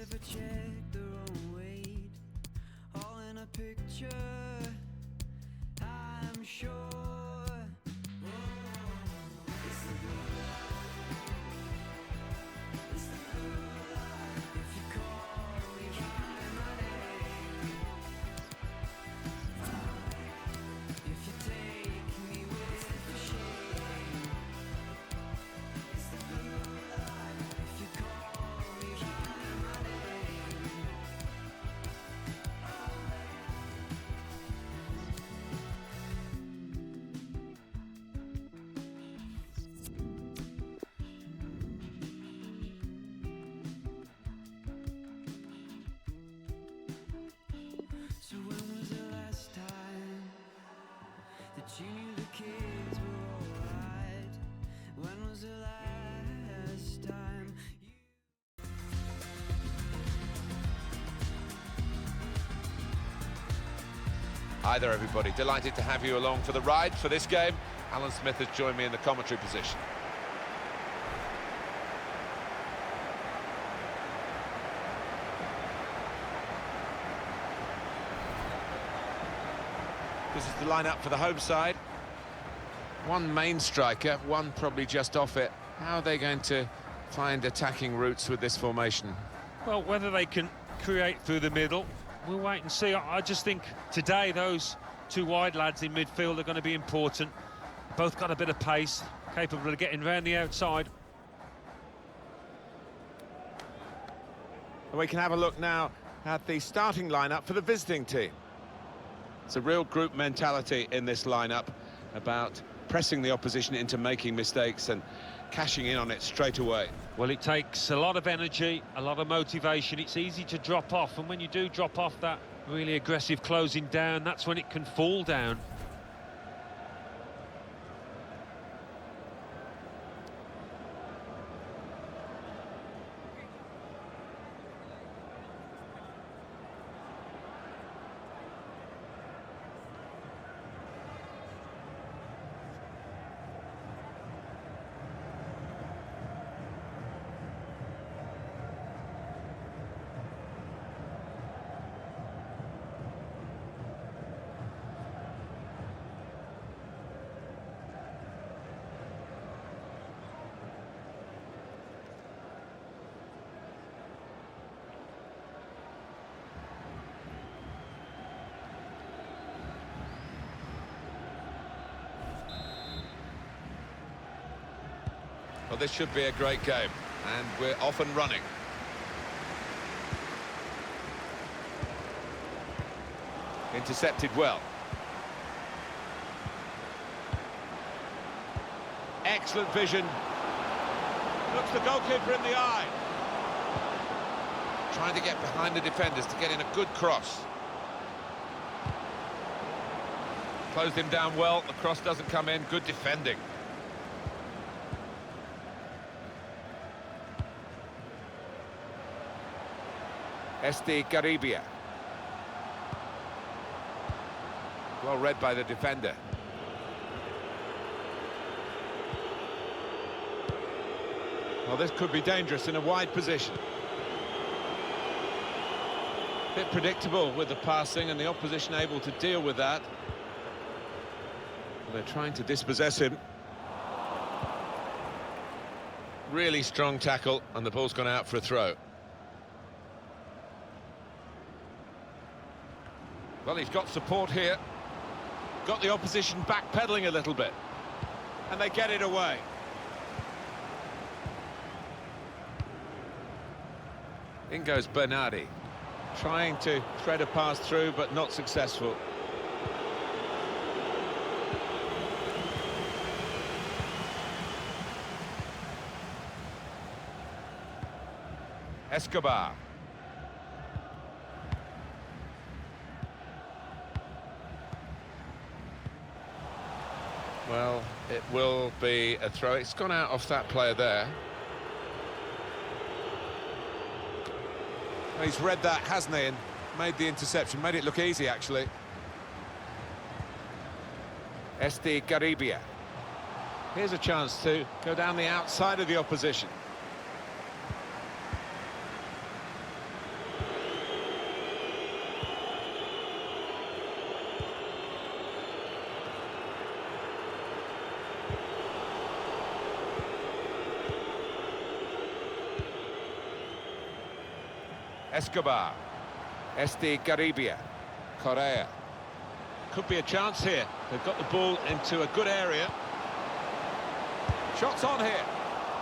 ever check their own weight? All in a picture, I'm sure. It's the blue light. It's the blue light. If you call me by my name, if you take me with the shame, it's the blue light. If you call me by my name, so when was the last time that you knew the kids were alright? When was the last time you... Hi there everybody, delighted to have you along for the ride for this game. Alan Smith has joined me in the commentary position. This is the lineup for the home side. One main striker, one probably just off it. How are they going to find attacking routes with this formation? Well, whether they can create through the middle, we'll wait and see. I just think today those two wide lads in midfield are going to be important. Both got a bit of pace, capable of getting round the outside. We can have a look now at the starting lineup for the visiting team. It's a real group mentality in this lineup about pressing the opposition into making mistakes and cashing in on it straight away. Well, it takes a lot of energy, a lot of motivation. It's easy to drop off, and when you do drop off that really aggressive closing down, that's when it can fall down. Well, this should be a great game, and we're off and running. Intercepted well. Excellent vision. Looks the goalkeeper in the eye. Trying to get behind the defenders to get in a good cross. Closed him down well, the cross doesn't come in, good defending. Garibia. Well read by the defender. Well, this could be dangerous in a wide position. Bit predictable with the passing and the opposition able to deal with that. They're trying to dispossess him. Really strong tackle, and the ball's gone out for a throw. Well, he's got support here. Got the opposition backpedaling a little bit. And they get it away. In goes Bernardi. Trying to thread a pass through, but not successful. Escobar. Well, it will be a throw. It's gone out off that player there. He's read that, hasn't he, and made the interception. Made it look easy, actually. Garibia. Here's a chance to go down the outside of the opposition. Escobar. Garibia. Correa. Could be a chance here. They've got the ball into a good area. Shots on here.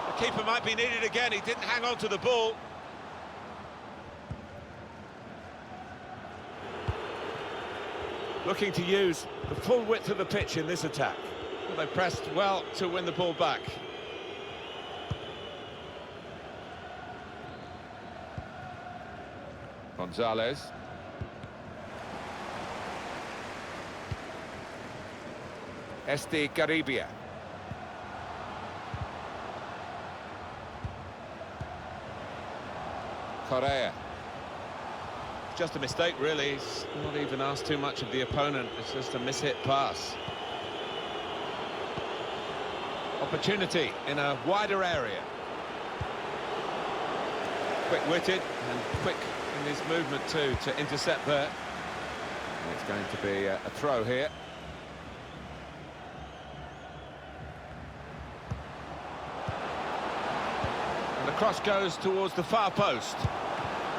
The keeper might be needed again. He didn't hang on to the ball. Looking to use the full width of the pitch in this attack. Well, they pressed well to win the ball back. Gonzalez. Garibia. Correa. Just a mistake, really. He's not even asked too much of the opponent. It's just a mishit pass. Opportunity in a wider area. Quick-witted and quick in his movement too to intercept there. It's going to be a throw here. And the cross goes towards the far post.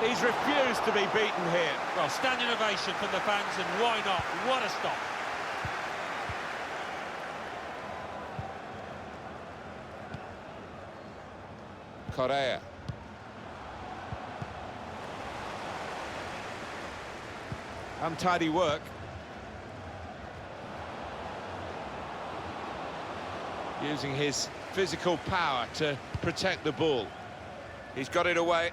He's refused to be beaten here. Well, standing ovation from the fans, and why not? What a stop. Correa. Untidy work. Using his physical power to protect the ball. He's got it away.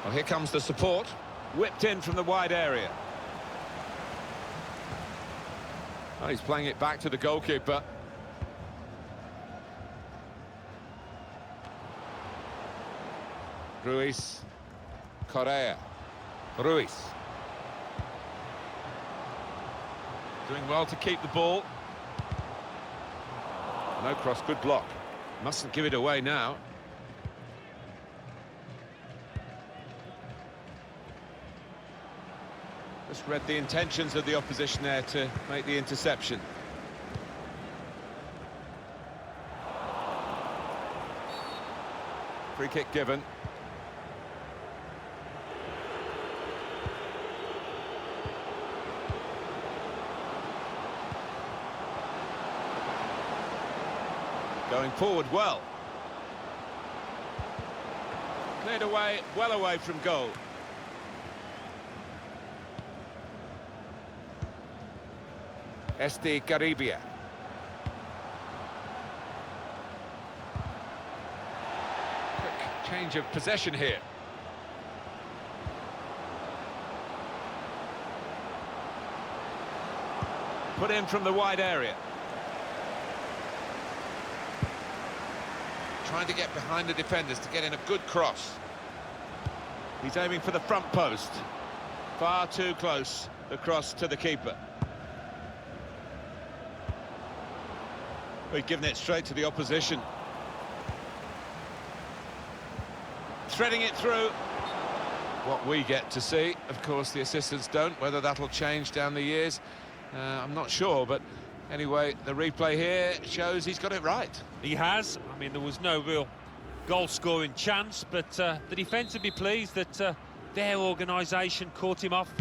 Well, here comes the support. Whipped in from the wide area. Oh, he's playing it back to the goalkeeper. Ruiz. Correa. Ruiz. Doing well to keep the ball. No cross, good block. Mustn't give it away now. Just read the intentions of the opposition there to make the interception. Free kick given. Going forward well. Cleared away, well away from goal. Garibia. Quick change of possession here. Put in from the wide area. Trying to get behind the defenders to get in a good cross. He's aiming for the front post. Far too close, the cross to the keeper. We've given it straight to the opposition. Threading it through. What we get to see, of course the assistants don't. Whether that'll change down the years, I'm not sure, but anyway, the replay here shows he's got it right. He has. I mean, there was no real goal-scoring chance, but the defence would be pleased that their organisation caught him off.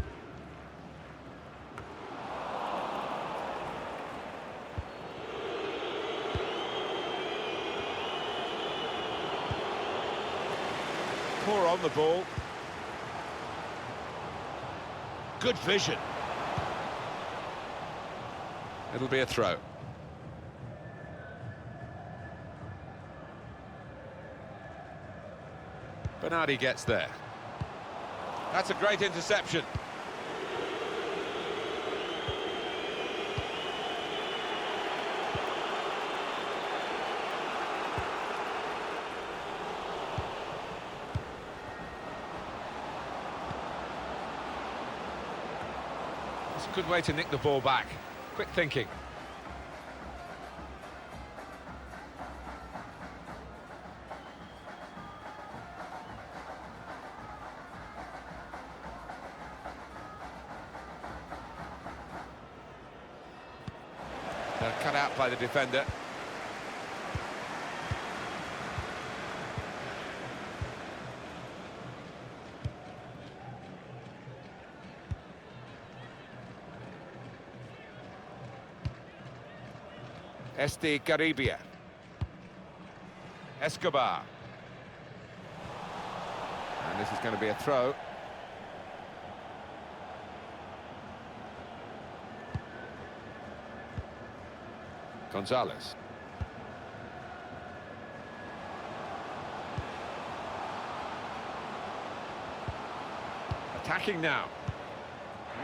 Poor on the ball. Good vision. It'll be a throw. Bernardi gets there. That's a great interception. It's a good way to nick the ball back. Quick thinking. Cut out by the defender. Caribia. Escobar. And this is going to be a throw. Gonzalez. Attacking now.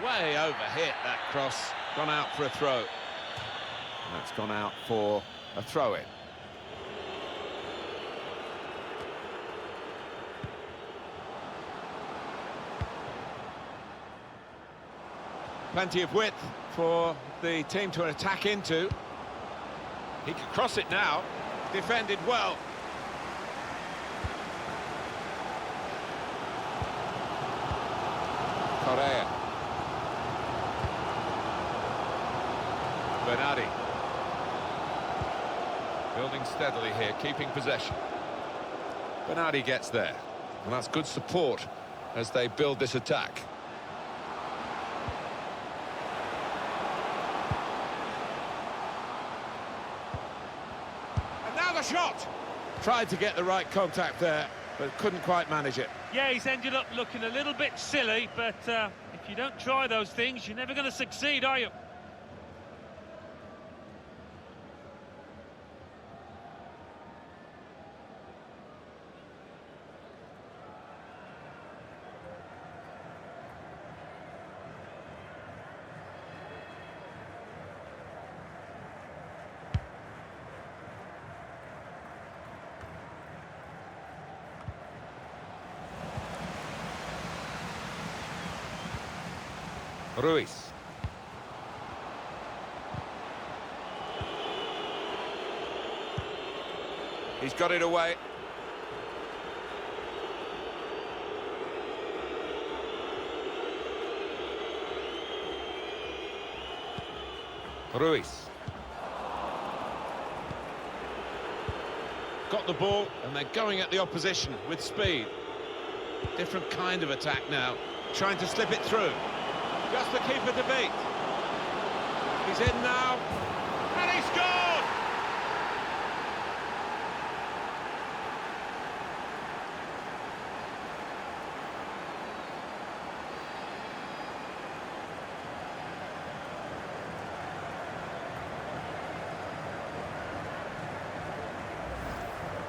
Way overhit that cross. Gone out for a throw. And that's gone out for a throw-in. Plenty of width for the team to attack into. He can cross it now. Defended well. Correa. Bernardi. Building steadily here, keeping possession. Bernardi gets there. And that's good support as they build this attack. Shot! Tried to get the right contact there, but couldn't quite manage it. Yeah, he's ended up looking a little bit silly, but if you don't try those things, you're never going to succeed, are you? Ruiz. He's got it away. Ruiz. Got the ball, and they're going at the opposition with speed. Different kind of attack now, trying to slip it through. Just the keeper to beat. He's in now, and he scored!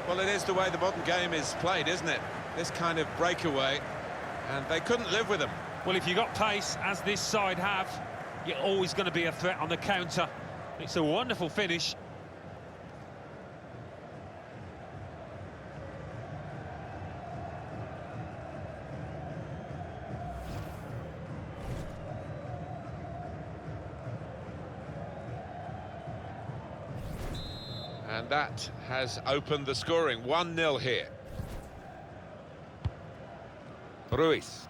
Well, it is the way the modern game is played, isn't it? This kind of breakaway, and they couldn't live with them. Well, if you've got pace, as this side have, you're always going to be a threat on the counter. It's a wonderful finish. And that has opened the scoring. 1-0 here. Ruiz.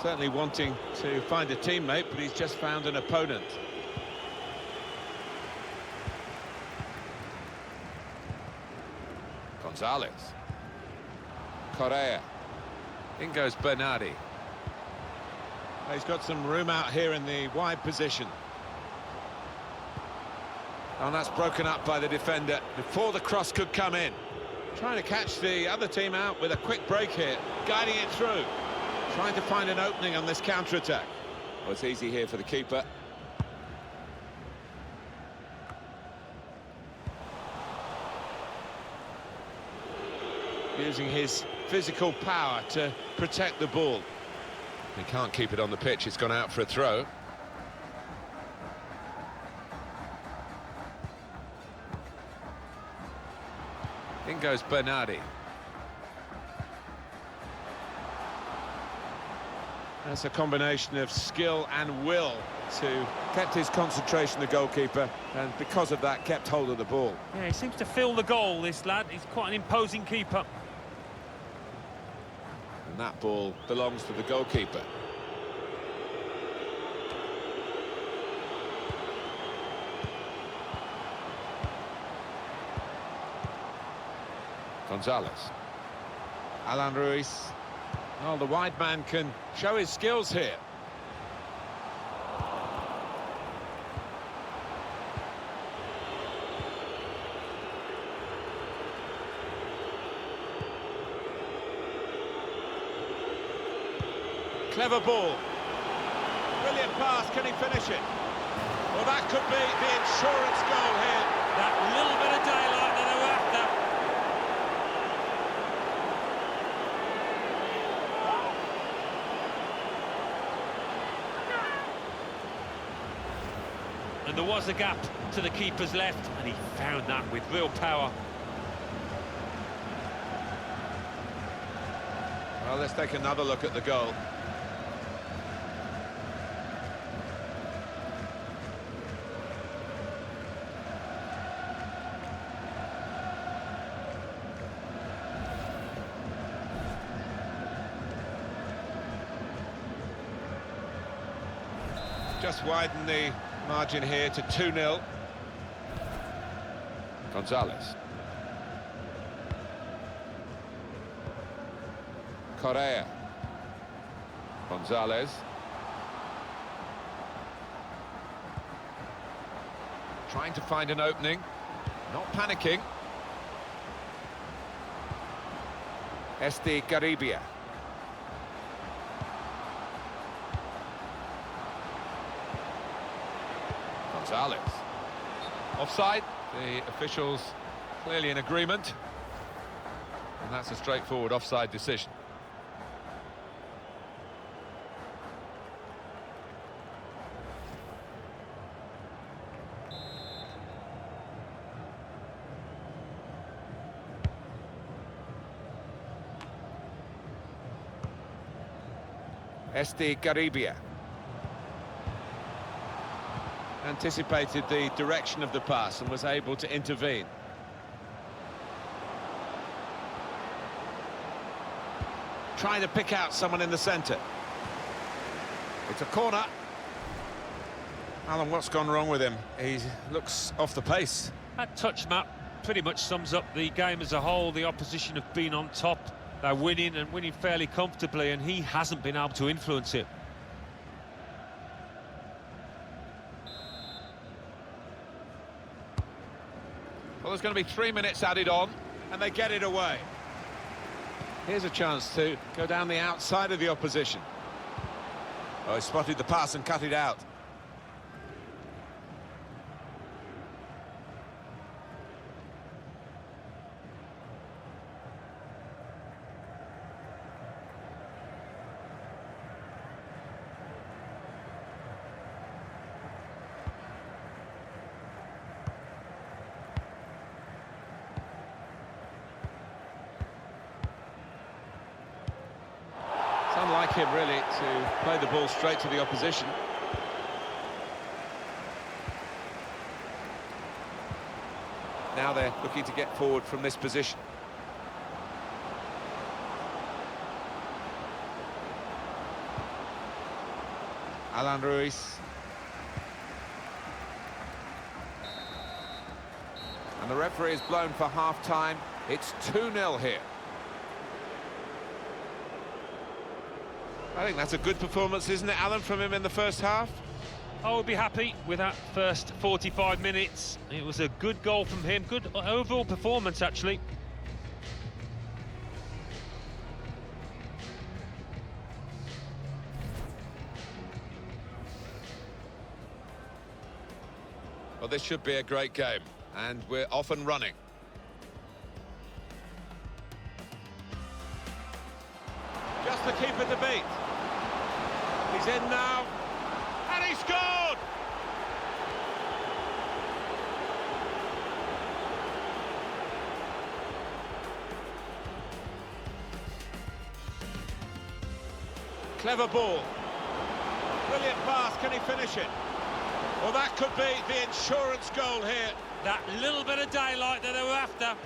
Certainly wanting to find a teammate, but he's just found an opponent. Gonzalez. Correa. In goes Bernardi. He's got some room out here in the wide position. And that's broken up by the defender before the cross could come in. Trying to catch the other team out with a quick break here, guiding it through. Trying to find an opening on this counter-attack. Well, it's easy here for the keeper. Using his physical power to protect the ball. He can't keep it on the pitch, it's gone out for a throw. In goes Bernardi. That's a combination of skill and will to kept his concentration, the goalkeeper, and because of that kept hold of the ball. Yeah, he seems to fill the goal, this lad. He's quite an imposing keeper. And that ball belongs to the goalkeeper. Gonzalez. Alan Ruiz. Oh, the wide man can show his skills here. Clever ball. Brilliant pass, can he finish it? Well, that could be the insurance goal here. That little bit of daylight that they were after. And there was a gap to the keeper's left, and he found that with real power. Well, let's take another look at the goal. Just widen the margin here to 2-0. Gonzalez. Correa. Gonzalez. Trying to find an opening. Not panicking. Garibia. Gonzalez. Offside. The officials clearly in agreement. And that's a straightforward offside decision. Garibia. Anticipated the direction of the pass and was able to intervene. Trying to pick out someone in the centre. It's a corner. Alan, what's gone wrong with him? He looks off the pace. That touch map pretty much sums up the game as a whole. The opposition have been on top. They're winning and winning fairly comfortably, and he hasn't been able to influence it. Well, there's going to be 3 minutes added on, and they get it away. Here's a chance to go down the outside of the opposition. Oh, he spotted the pass and cut it out. Unlike him, really, to play the ball straight to the opposition. Now they're looking to get forward from this position. Alan Ruiz. And the referee is blown for half-time. It's 2-0 here. I think that's a good performance, isn't it, Alan, from him in the first half? I would be happy with that first 45 minutes. It was a good goal from him, good overall performance, actually. Well, this should be a great game, and we're off and running. Just the keeper to beat. He's in now, and he scored! Clever ball. Brilliant pass, can he finish it? Well, that could be the insurance goal here. That little bit of daylight that they were after.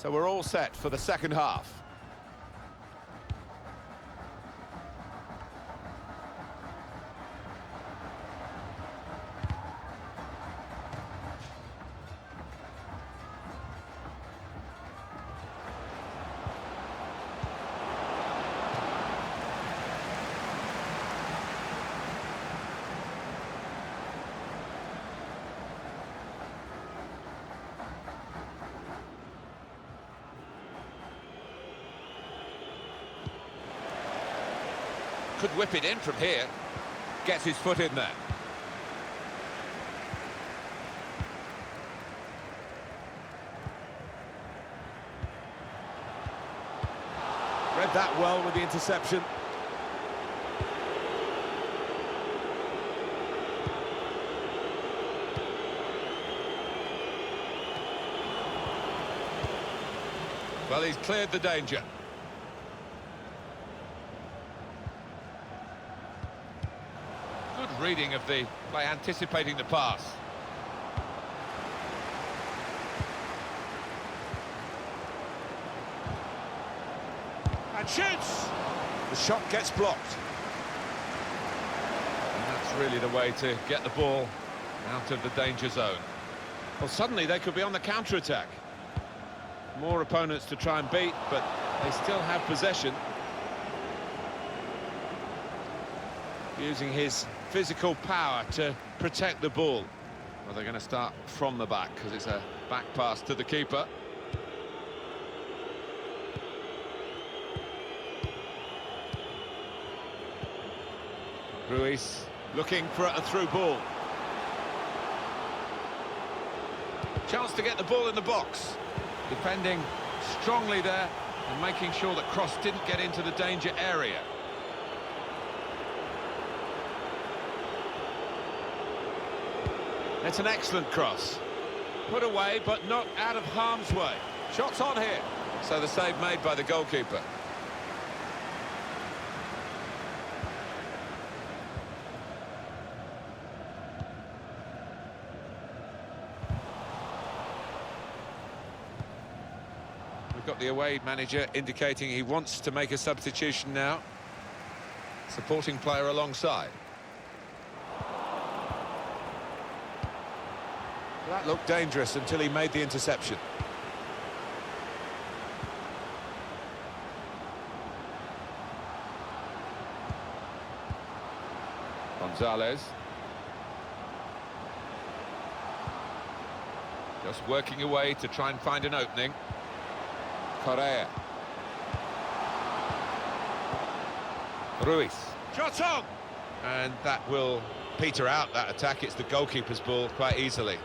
So we're all set for the second half. Could whip it in from here. Gets his foot in there. Read that well with the interception. Well, he's cleared the danger. Good reading of the play, anticipating the pass. And shoots! The shot gets blocked. And that's really the way to get the ball out of the danger zone. Well, suddenly they could be on the counter-attack. More opponents to try and beat, but they still have possession. Using his physical power to protect the ball. Well, they're going to start from the back because it's a back pass to the keeper. Ruiz looking for a through ball. Chance to get the ball in the box. Defending strongly there and making sure that cross didn't get into the danger area. It's an excellent cross. Put away, but not out of harm's way. Shots on here. So the save made by the goalkeeper. We've got the away manager indicating he wants to make a substitution now. Supporting player alongside. That looked dangerous until he made the interception. Gonzalez. Just working away to try and find an opening. Correa. Ruiz. Shot on! And that will peter out that attack. It's the goalkeeper's ball quite easily.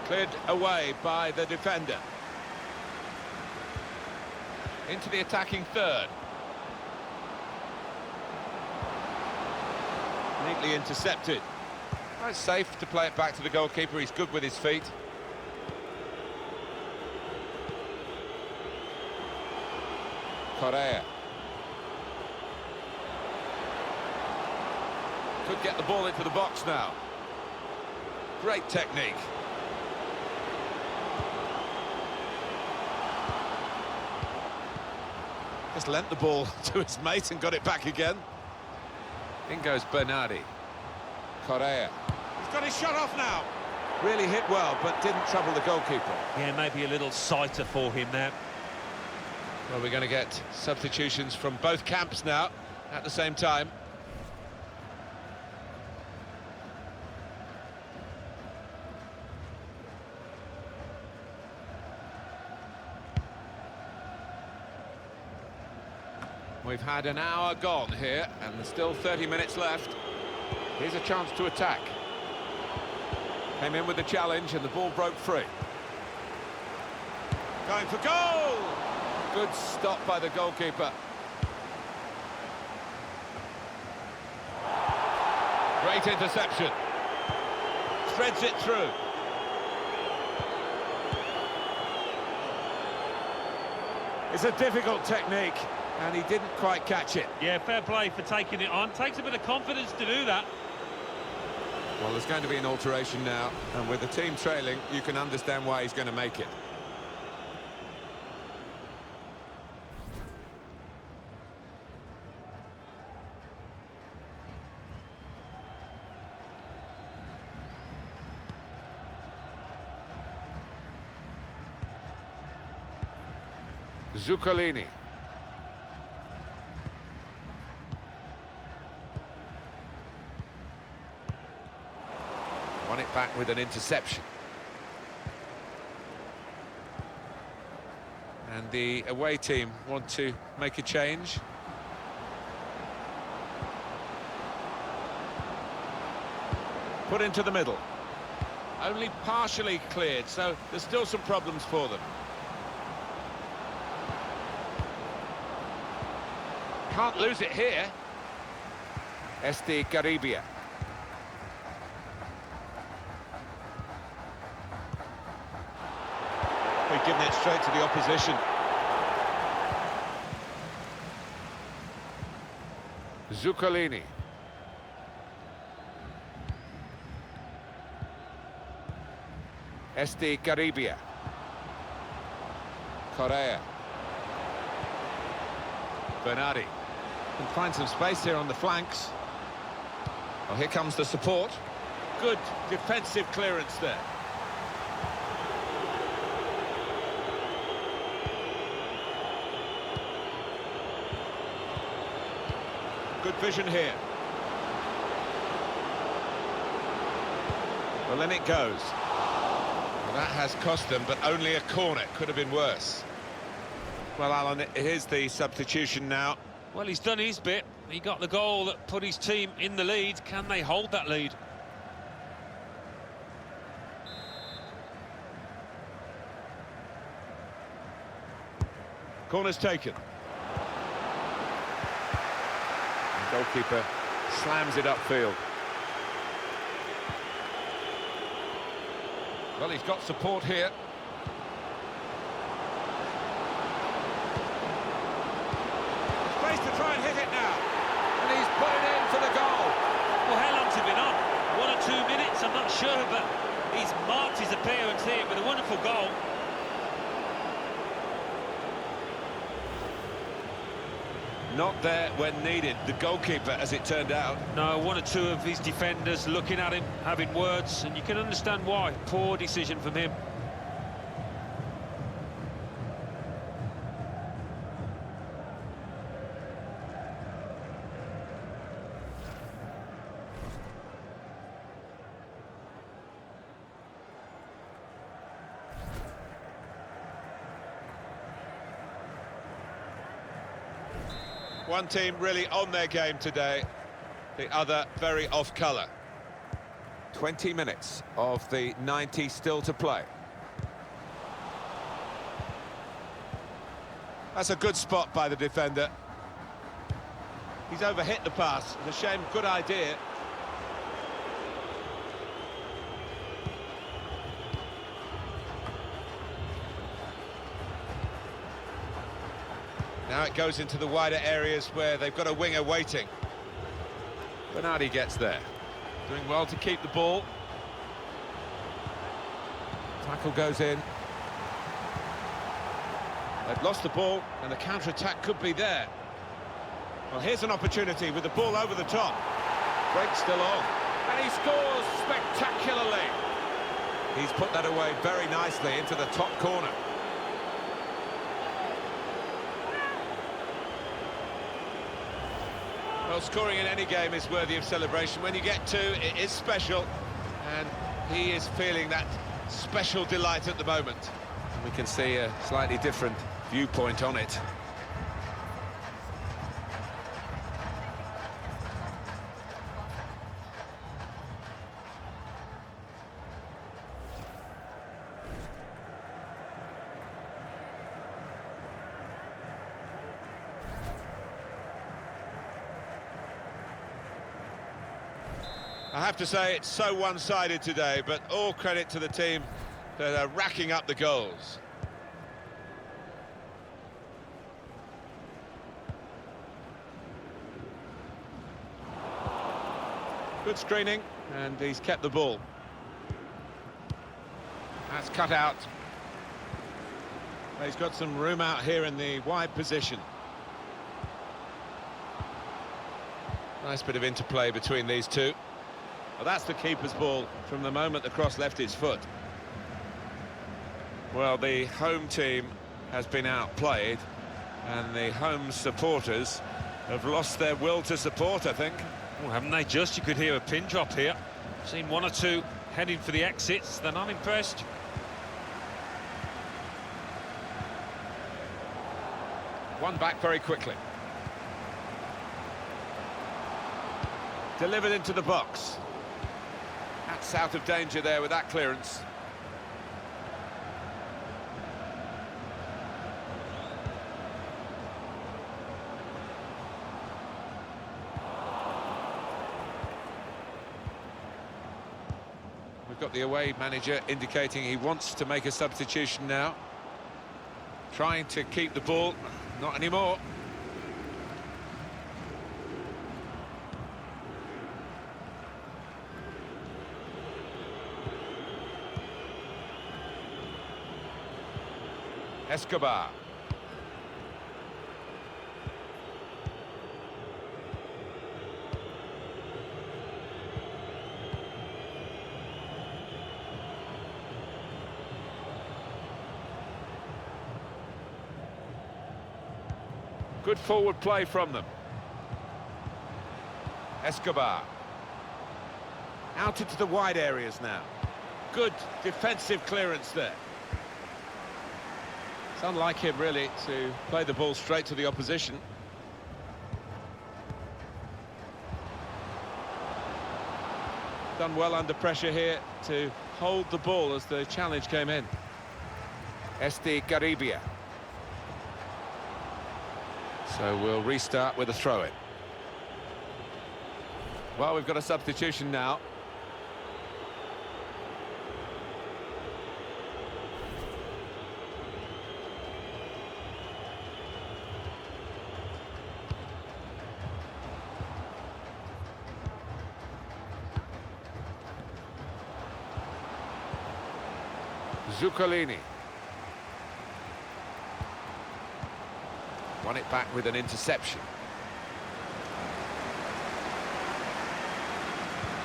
Cleared away by the defender. Into the attacking third. Neatly intercepted. It's safe to play it back to the goalkeeper. He's good with his feet. Correa. Could get the ball into the box now. Great technique. Just lent the ball to his mate and got it back again. In goes Bernardi. Correa. He's got his shot off now. Really hit well, but didn't trouble the goalkeeper. Yeah, maybe a little sighter for him there. Well, we're going to get substitutions from both camps now at the same time. We've had an hour gone here, and there's still 30 minutes left. Here's a chance to attack. Came in with the challenge, and the ball broke free. Going for goal! Good stop by the goalkeeper. Great interception. Threads it through. It's a difficult technique. And he didn't quite catch it. Yeah, fair play for taking it on. Takes a bit of confidence to do that. Well, there's going to be an alteration now, and with the team trailing, you can understand why he's going to make it. Zuccolini. Won it back with an interception. And the away team want to make a change. Put into the middle. Only partially cleared, so there's still some problems for them. Can't lose it here. Caribia. We've given it straight to the opposition. Zuccolini. Caribia. Correa. Bernardi. Can find some space here on the flanks. Well, here comes the support. Good defensive clearance there. Good vision here. Well, then it goes. Well, that has cost them, but only a corner. Could have been worse. Well, Alan, here's the substitution now. Well, he's done his bit. He got the goal that put his team in the lead. Can they hold that lead? Corner's taken. The goalkeeper slams it upfield. Well, he's got support here. Space to try and hit it now. And he's put it in for the goal. Well, how long's he been on? 1 or 2 minutes, I'm not sure, but he's marked his appearance here with a wonderful goal. Not there when needed, the goalkeeper, as it turned out. No, 1 or 2 of his defenders looking at him, having words, and you can understand why. Poor decision from him. One team really on their game today, the other very off colour. 20 minutes of the 90 still to play. That's a good spot by the defender. He's overhit the pass. It's a shame, good idea. Now it goes into the wider areas where they've got a winger waiting. Bernardi gets there. Doing well to keep the ball. Tackle goes in. They've lost the ball and the counter-attack could be there. Well, here's an opportunity with the ball over the top. Break still on. And he scores spectacularly. He's put that away very nicely into the top corner. Well, scoring in any game is worthy of celebration. When you get 2, it is special, and he is feeling that special delight at the moment. And we can see a slightly different viewpoint on it. I have to say it's so one-sided today, but all credit to the team that are racking up the goals. Good screening, and he's kept the ball. That's cut out. He's got some room out here in the wide position. Nice bit of interplay between these two. Well, that's the keeper's ball from the moment the cross left his foot. Well, the home team has been outplayed, and the home supporters have lost their will to support, I think. Well, haven't they just? You could hear a pin drop here. Seen one or two heading for the exits. They're not impressed. One back very quickly. Delivered into the box. That's out of danger there with that clearance. We've got the away manager indicating he wants to make a substitution now. Trying to keep the ball, not anymore. Escobar. Good forward play from them. Escobar. Out into the wide areas now. Good defensive clearance there. It's unlike him, really, to play the ball straight to the opposition. Done well under pressure here to hold the ball as the challenge came in. Garibia. So we'll restart with a throw-in. Well, we've got a substitution now. Zuccolini. Won it back with an interception.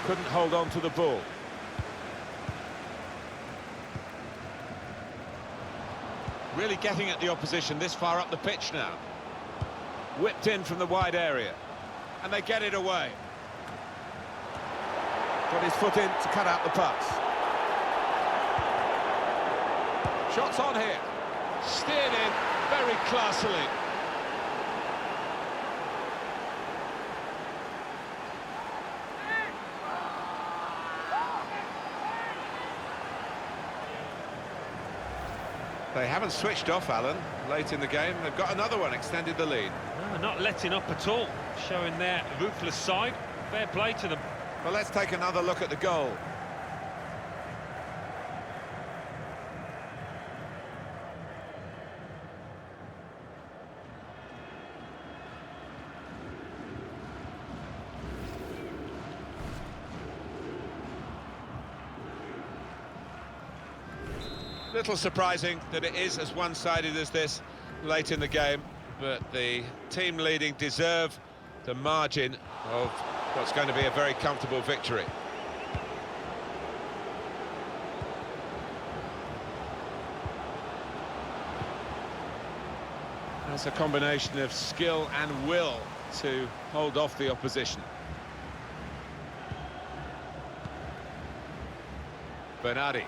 Couldn't hold on to the ball. Really getting at the opposition this far up the pitch now. Whipped in from the wide area. And they get it away. Got his foot in to cut out the pass. Shots on here. Steered in very classily. They haven't switched off, Alan, late in the game. They've got another one, extended the lead. No, not letting up at all, showing their ruthless side. Fair play to them. Well, let's take another look at the goal. Little surprising that it is as one-sided as this late in the game, but the team leading deserve the margin of what's going to be a very comfortable victory. That's a combination of skill and will to hold off the opposition. Bernardi.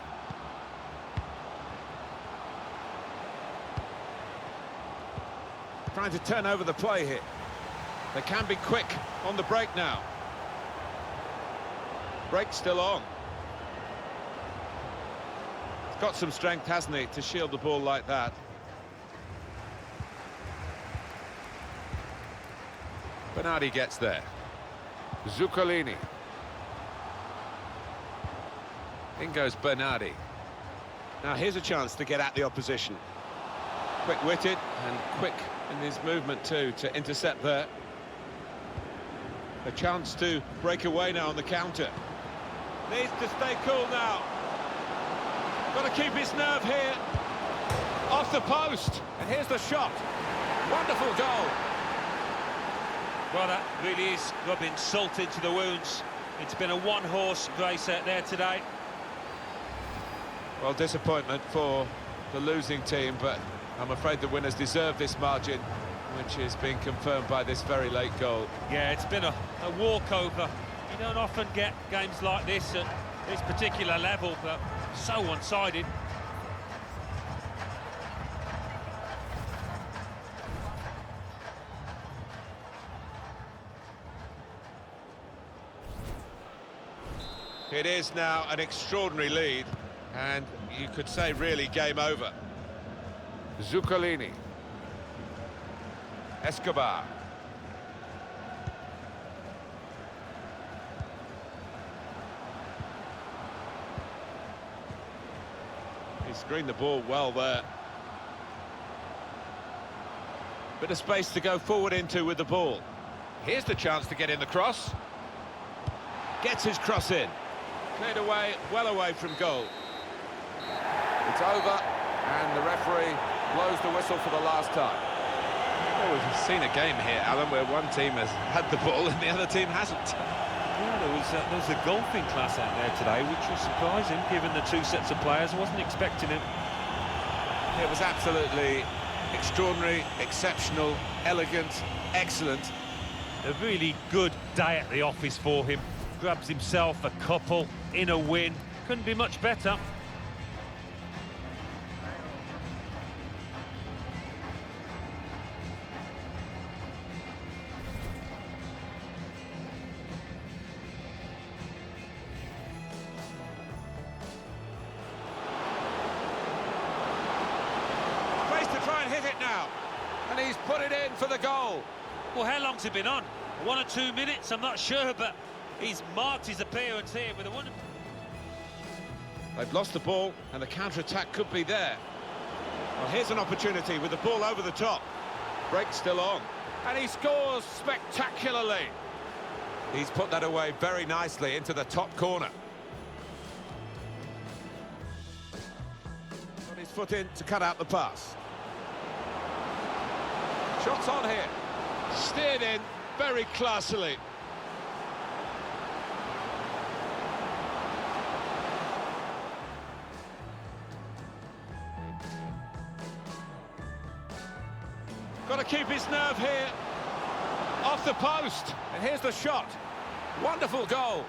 Trying to turn over the play here. They can be quick on the break now. Break still on. He's got some strength, hasn't he, to shield the ball like that. Bernardi gets there. Zuccolini. In goes Bernardi. Now here's a chance to get at the opposition. Quick-witted and quick in his movement too to intercept there. A chance to break away now on the counter. Needs to stay cool now. Got to keep his nerve here. Off the post. And here's the shot. Wonderful goal. Well, that really is rubbing salt into the wounds. It's been a one-horse race out there today. Well, disappointment for the losing team, but I'm afraid the winners deserve this margin, which is being confirmed by this very late goal. Yeah, it's been a walkover. You don't often get games like this at this particular level, but so one-sided. It is now an extraordinary lead, and you could say really game over. Zuccolini. Escobar. He screened the ball well there. Bit of space to go forward into with the ball. Here's the chance to get in the cross. Gets his cross in. Cleared away, well away from goal. It's over, and the referee blows the whistle for the last time. Well, we've seen a game here, Alan, where one team has had the ball and the other team hasn't. Yeah, there was a golfing class out there today, which was surprising, given the two sets of players. I wasn't expecting it. It was absolutely extraordinary, exceptional, elegant, excellent. A really good day at the office for him. Grabs himself a couple in a win. Couldn't be much better. Place to try and hit it now. And he's put it in for the goal. Well, how long's it been on? 1 or 2 minutes? I'm not sure, but he's marked his appearance here with a wonderful... They've lost the ball, and the counter-attack could be there. Well, here's an opportunity with the ball over the top. Break still on. And he scores spectacularly. He's put that away very nicely into the top corner. Got his foot in to cut out the pass. Shots on here. Steered in very classily. Got to keep his nerve here. Off the post. And here's the shot. Wonderful goal.